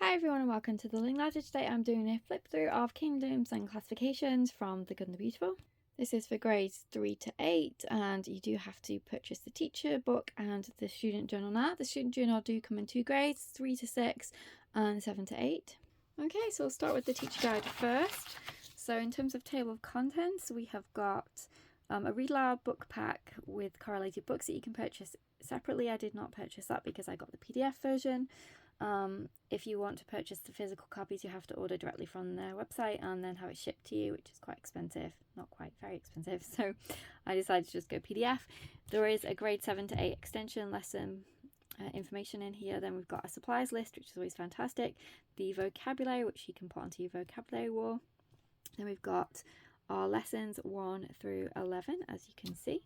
Hi everyone and welcome to the Learning Ladder. Today I'm doing a flip through of kingdoms and classifications from The Good and the Beautiful. This is for grades 3 to 8 and you do have to purchase the teacher book and the student journal now. The student journal do come in 2 grades, 3 to 6 and 7 to 8. Okay, so we'll start with the teacher guide first. So in terms of table of contents, we have got a read aloud book pack with correlated books that you can purchase separately. I did not purchase that because I got the PDF version. If you want to purchase the physical copies, you have to order directly from their website and then have it shipped to you, which is quite expensive. Not quite, very expensive. So I decided to just go PDF. There is a grade 7 to 8 extension lesson information in here. Then we've got a supplies list, which is always fantastic. The vocabulary, which you can put onto your vocabulary wall. Then we've got our lessons 1 through 11, as you can see.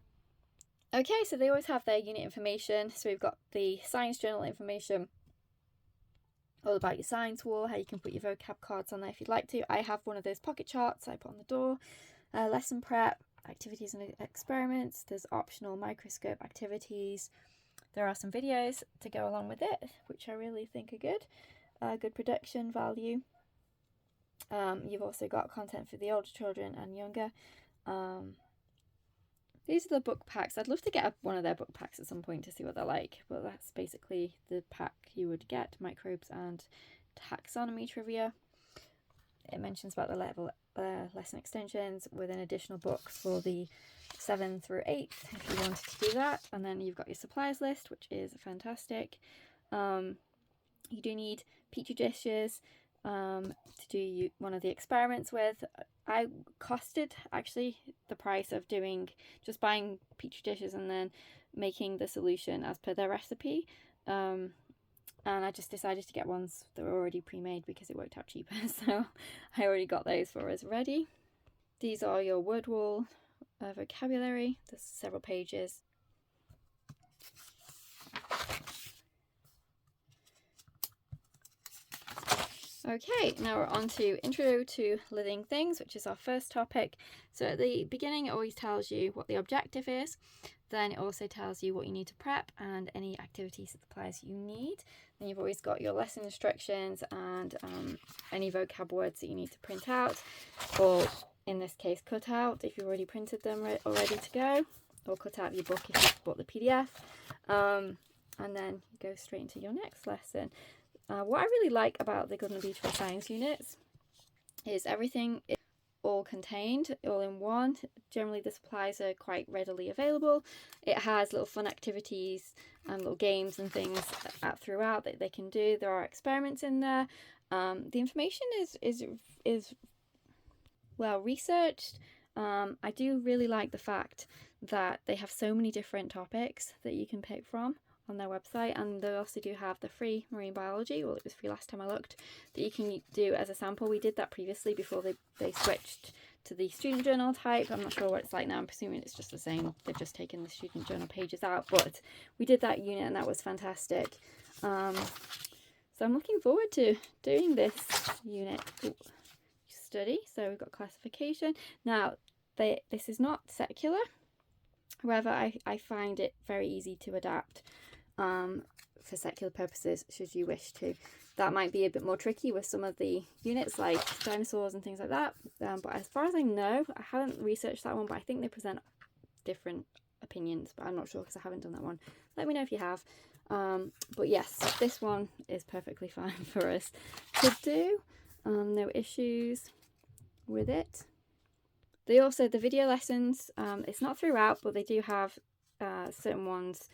Okay, so they always have their unit information. So we've got the science journal information, all about your science wall, how you can put your vocab cards on there if you'd like to. I have one of those pocket charts I put on the door. Lesson prep, activities and experiments. There's optional microscope activities. There are some videos to go along with it, which I really think are good. Good production value. You've also got content for the older children and younger. These are the book packs. I'd love to get one of their book packs at some point to see what they're like, but that's basically the pack you would get: microbes and taxonomy trivia. It mentions about the level lesson extensions with an additional book for the 7 through 8 if you wanted to do that. And then you've got your supplies list, which is fantastic. You do need petri dishes to do one of the experiments with. I costed actually the price of just buying petri dishes and then making the solution as per their recipe, and I just decided to get ones that were already pre-made because it worked out cheaper. So I already got those for us ready. These are your word wall vocabulary. There's several pages. Okay, now we're on to Intro to Living Things, which is our first topic. So at the beginning it always tells you what the objective is. Then it also tells you what you need to prep and any activities and supplies you need. Then you've always got your lesson instructions and any vocab words that you need to print out, or in this case cut out if you've already printed them or ready to go, or cut out your book if you've bought the PDF. And then you go straight into your next lesson. What I really like about the Good and Beautiful Science units is everything is all contained, all in one. Generally the supplies are quite readily available. It has little fun activities and little games and things throughout that they can do. There are experiments in there. The information is well researched. I do really like the fact that they have so many different topics that you can pick from on their website, and they also do have the free marine biology, well it was free last time I looked, that you can do as a sample. We did that previously before they switched to the student journal type. I'm not sure what it's like now. I'm presuming it's just the same. They've just taken the student journal pages out, but we did that unit and that was fantastic. So I'm looking forward to doing this unit study. So we've got classification. Now this is not secular, however I find it very easy to adapt for secular purposes should you wish to. That might be a bit more tricky with some of the units like dinosaurs and things like that, but as far as I know, I haven't researched that one, but I think they present different opinions, but I'm not sure because I haven't done that one. Let me know if you have. But yes, this one is perfectly fine for us to do. No issues with it. They also, the video lessons, it's not throughout, but they do have certain ones.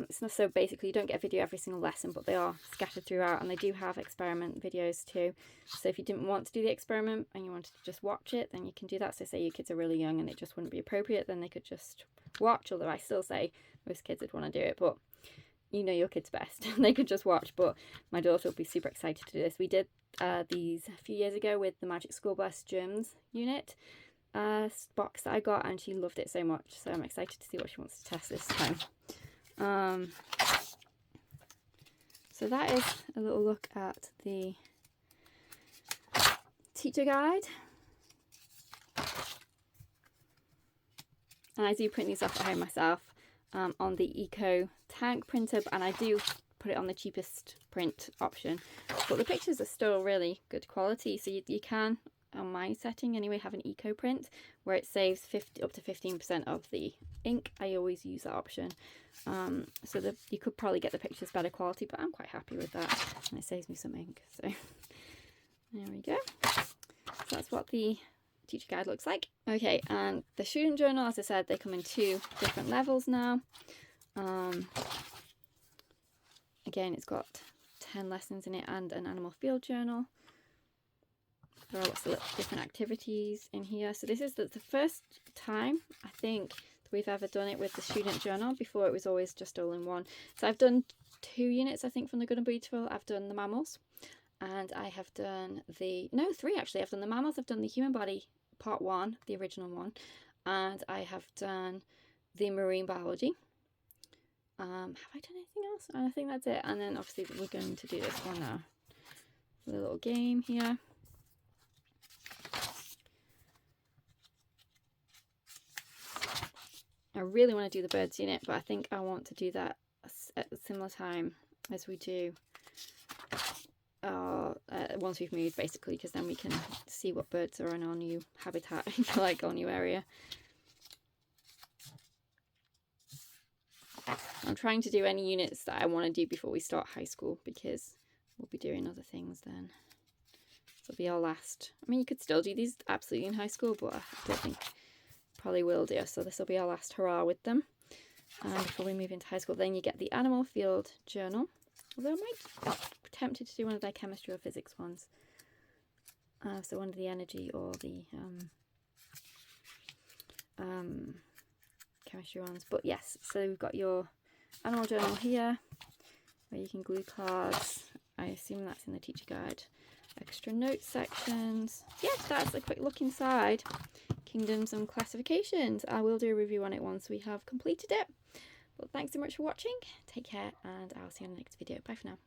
It's not, so basically you don't get a video every single lesson, but they are scattered throughout, and they do have experiment videos too. So if you didn't want to do the experiment and you wanted to just watch it, then you can do that. So say your kids are really young and it just wouldn't be appropriate, then they could just watch, although I still say most kids would want to do it, but you know your kids best. They could just watch, but my daughter will be super excited to do this. We did these a few years ago with the Magic School Bus Germs unit box that I got, and she loved it so much, so I'm excited to see what she wants to test this time. So that is a little look at the teacher guide, and I do print these off at home myself on the Eco Tank printer, and I do put it on the cheapest print option, but the pictures are still really good quality. So you can, on my setting anyway, have an eco print where it saves up to 15% of the ink. I always use that option, so that you could probably get the pictures better quality, but I'm quite happy with that, and it saves me some ink. So there we go. So that's what the teacher guide looks like. Okay, and the student journal, as I said, they come in 2 different levels now. Again, it's got 10 lessons in it and an animal field journal. There are lots of different activities in here. So this is the first time, I think, that we've ever done it with the student journal. Before it was always just all in one. So I've done 2 units, I think, from the Good and Beautiful. I've done the mammals, and I have done 3 actually. I've done the mammals, I've done the human body part 1, the original one, and I have done the marine biology. Have I done anything else? I think that's it. And then obviously we're going to do this one now. A little game here. I really want to do the birds unit, but I think I want to do that at a similar time as we do once we've moved, basically, because then we can see what birds are in our new habitat, if you like, our new area. I'm trying to do any units that I want to do before we start high school, because we'll be doing other things then. So it'll be our last. I mean, you could still do these absolutely in high school, but I don't think probably will do. So this will be our last hurrah with them before we move into high school. Then you get the animal field journal, although I might be tempted to do one of their chemistry or physics ones. So one of the energy or the chemistry ones. But yes, so we've got your animal journal here where you can glue cards. I assume that's in the teacher guide. Extra notes sections. Yes, that's a quick look inside Kingdoms and Classifications. I will do a review on it once we have completed it. But thanks so much for watching. Take care, and I'll see you in the next video. Bye for now.